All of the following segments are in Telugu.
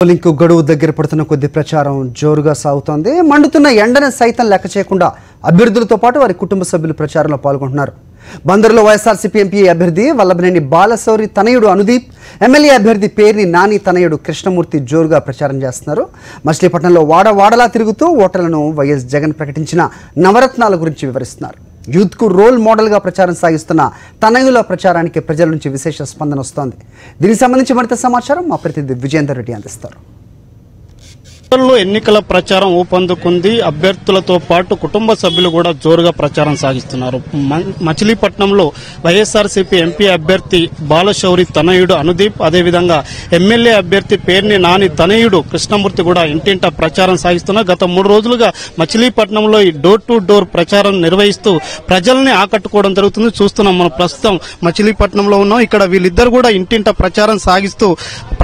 పోలింగ్ గడువు దగ్గర పడుతున్న కొద్ది ప్రచారం జోరుగా సాగుతోంది. మండుతున్న ఎండను సైతం లెక్క చేయకుండా అభ్యర్థులతో పాటు వారి కుటుంబ సభ్యులు ప్రచారంలో పాల్గొంటున్నారు. బందరులో వైఎస్ఆర్సీపీ ఎంపీ అభ్యర్థి వల్లభనేని బాలశౌరి తనయుడు అనుదీప్, ఎమ్మెల్యే అభ్యర్థి పేర్ని నాని తనయుడు కృష్ణమూర్తి జోరుగా ప్రచారం చేస్తున్నారు. మచిలీపట్నంలో వాడవాడలా తిరుగుతూ ఓటర్లను వైఎస్ జగన్ ప్రకటించిన నవరత్నాల గురించి వివరిస్తున్నారు. యూత్కు రోల్ మోడల్గా ప్రచారం సాగిస్తున్న తనయుల ప్రచారానికి ప్రజల నుంచి విశేష స్పందన వస్తోంది. దీనికి సంబంధించి మరింత సమాచారం మా ప్రతినిధి విజేందర్ రెడ్డి అందిస్తారు. ఎన్నికల ప్రచారం ఊపందుకుంది. అభ్యర్థులతో పాటు కుటుంబ సభ్యులు కూడా జోరుగా ప్రచారం సాగిస్తున్నారు. మచిలీపట్నంలో వైఎస్ఆర్సీపీ ఎంపీ అభ్యర్థి బాలశౌరి తనయుడు అనుదీప్, అదేవిధంగా ఎమ్మెల్యే అభ్యర్థి పేర్ని నాని తనయుడు కృష్ణమూర్తి కూడా ఇంటింటా ప్రచారం సాగిస్తున్నారు. గత 3 రోజులుగా మచిలీపట్నంలో ఈ డోర్ టు డోర్ ప్రచారం నిర్వహిస్తూ ప్రజల్ని ఆకట్టుకోవడం జరుగుతుంది. చూస్తున్నాం, మనం ప్రస్తుతం మచిలీపట్నంలో ఉన్నాం. ఇక్కడ వీళ్ళిద్దరు కూడా ఇంటింటా ప్రచారం సాగిస్తూ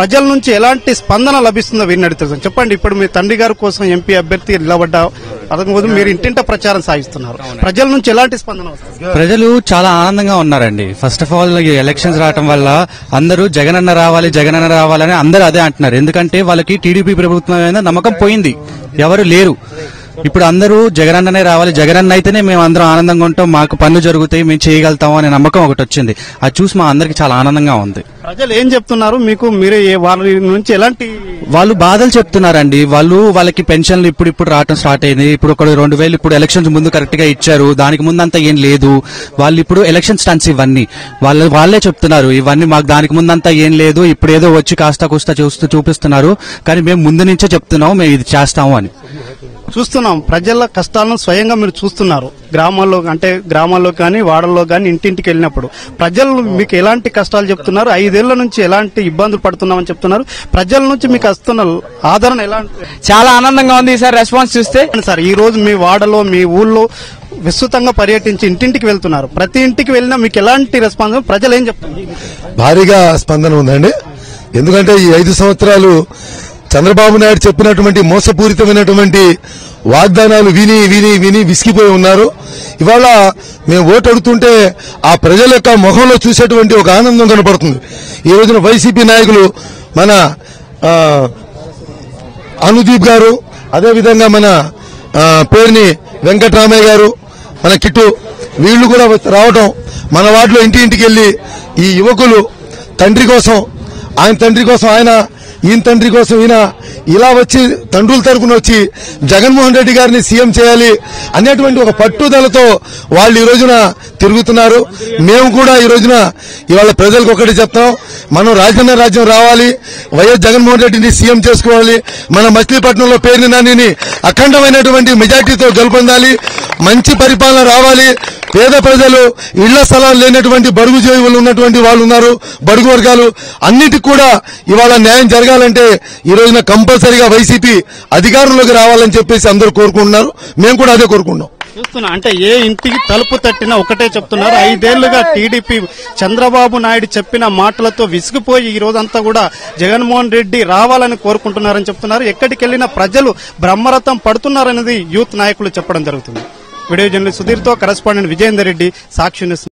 ప్రజల నుంచి ఎలాంటి స్పందన లభిస్తుందో వీరిని అడుగుతారు. చెప్పండి, ఇప్పుడు మీ తండ్రి గారి కోసం ఎంపీ అభ్యర్థి నిలబడ్డా మీరు ఇంటింట ప్రచారం సాగిస్తున్నారు, ప్రజల నుంచి ఎలాంటి స్పందన వస్తుంది? ప్రజలు చాలా ఆనందంగా ఉన్నారండి. ఫస్ట్ ఆఫ్ ఆల్ ఎలక్షన్స్ రావడం వల్ల అందరూ జగనన్న రావాలని అందరూ అదే అంటున్నారు. ఎందుకంటే వాళ్ళకి టీడీపీ ప్రభుత్వం మీద నమ్మకం పోయింది, ఎవరు లేరు. ఇప్పుడు అందరూ జగనన్ననే రావాలి, జగనన్న అయితేనే మేము అందరం ఆనందంగా ఉంటాం, మాకు పనులు జరుగుతాయి, మేము చేయగలుగుతాం అనే నమ్మకం ఒకటి వచ్చింది. అది చూసి మా అందరికి చాలా ఆనందంగా ఉంది. ప్రజలు ఏం చెప్తున్నారు మీకు? మీరే వాళ్ళ నుంచి ఎలాంటి వాళ్ళు బాధలు చెప్తున్నారండి. వాళ్ళకి పెన్షన్లు ఇప్పుడు రావడం స్టార్ట్ అయింది. ఇప్పుడు 2,000 ఇప్పుడు ఎలక్షన్స్ ముందు కరెక్ట్ గా ఇచ్చారు, దానికి ముందు అంతా ఏం లేదు. వాళ్ళు ఇప్పుడు ఎలక్షన్ స్టంట్స్ ఇవన్నీ వాళ్ళే చెప్తున్నారు, ఇవన్నీ మాకు దానికి ముందంతా ఏం లేదు, ఇప్పుడు ఏదో వచ్చి కాస్త కూస్తా చూపిస్తున్నారు, కానీ మేము ముందు నుంచే చెప్తున్నాము మేము ఇది చేస్తాము అని. చూస్తున్నాం, ప్రజల కష్టాలను స్వయంగా మీరు చూస్తున్నారు. గ్రామాల్లో కానీ వాడల్లో కానీ ఇంటింటికి వెళ్ళినప్పుడు ప్రజలు మీకు ఎలాంటి కష్టాలు చెప్తున్నారు, 5 ఏళ్ల నుంచి ఎలాంటి ఇబ్బందులు పడుతున్నామని చెప్తున్నారు, ప్రజల నుంచి మీకు వస్తున్న ఆదరణ ఎలాంటి? చాలా ఆనందంగా ఉంది సార్ రెస్పాన్స్ చూస్తే. సార్, ఈ రోజు మీ వాడలో మీ ఊళ్ళో విస్తృతంగా పర్యటించి ఇంటింటికి వెళ్తున్నారు. ప్రతి ఇంటికి వెళ్ళినా మీకు ఎలాంటి రెస్పాన్స్, ప్రజలు ఏం చెప్తున్నారు? భారీగా స్పందన ఉందండి. ఎందుకంటే ఈ 5 సంవత్సరాలు చంద్రబాబు నాయుడు చెప్పినటువంటి మోసపూరితమైనటువంటి వాగ్దానాలు విని విని విని విసిగిపోయి ఉన్నారు. ఇవాళ మేము ఓటు అడుగుతుంటే ఆ ప్రజల యొక్క ముఖంలో చూసేటువంటి ఒక ఆనందం కనపడుతుంది. ఈ రోజున వైసీపీ నాయకులు మన అనుదీప్ గారు, అదేవిధంగా మన పేర్ని వెంకటరామయ్య గారు, మన కిట్టు, వీళ్లు కూడా రావటం, మన వార్డులో ఇంటికి వెళ్లి ఈ యువకులు తండ్రి కోసం ఆయన తండ్రి కోసం ఆయన, ఈయన తండ్రి కోసం ఈయన, ఇలా వచ్చి తండ్రుల తరపున వచ్చి జగన్మోహన్ రెడ్డి గారిని సీఎం చేయాలి అనేటువంటి ఒక పట్టుదలతో వాళ్ళు ఈ రోజున తిరుగుతున్నారు. మేము కూడా ఈ రోజున ఇవాళ ప్రజలకు ఒకటి చెప్తాం, మనం రాజన్న రాజ్యం రావాలి, వైఎస్ జగన్మోహన్ రెడ్డిని సీఎం చేసుకోవాలి, మన మచిలీపట్నంలో పేర్ని నానిని అఖండమైనటువంటి మెజార్టీతో గెలుపొందాలి, మంచి పరిపాలన రావాలి, పేద ప్రజలు ఇళ్ల స్థలాలు లేనటువంటి బడుగు జీవులు ఉన్నటువంటి వాళ్ళు ఉన్నారు, బడుగు వర్గాలు అన్నిటికి కూడా ఇవాళ న్యాయం జరగాలంటే ఈ రోజున కంపల్సరీగా వైసీపీ అధికారంలోకి రావాలని చెప్పేసి అందరూ కోరుకుంటున్నారు. మేము కూడా అదే కోరుకుంటున్నాం. చూస్తున్నా, అంటే ఏ ఇంటికి తలుపు తట్టినా ఒకటే చెప్తున్నారు, 5 ఏళ్లుగా టీడీపీ చంద్రబాబు నాయుడు చెప్పిన మాటలతో విసిగిపోయి ఈ రోజంతా కూడా జగన్మోహన్ రెడ్డి రావాలని కోరుకుంటున్నారని చెప్తున్నారు. ఎక్కడికి వెళ్లినా ప్రజలు బ్రహ్మరథం పడుతున్నారనేది యూత్ నాయకులు చెప్పడం జరుగుతుంది. వీడియో జర్నలిస్ట్ సుధీర్తో కరెస్పాండెంట్ విజయేందర్ రెడ్డి, సాక్షి న్యూస్.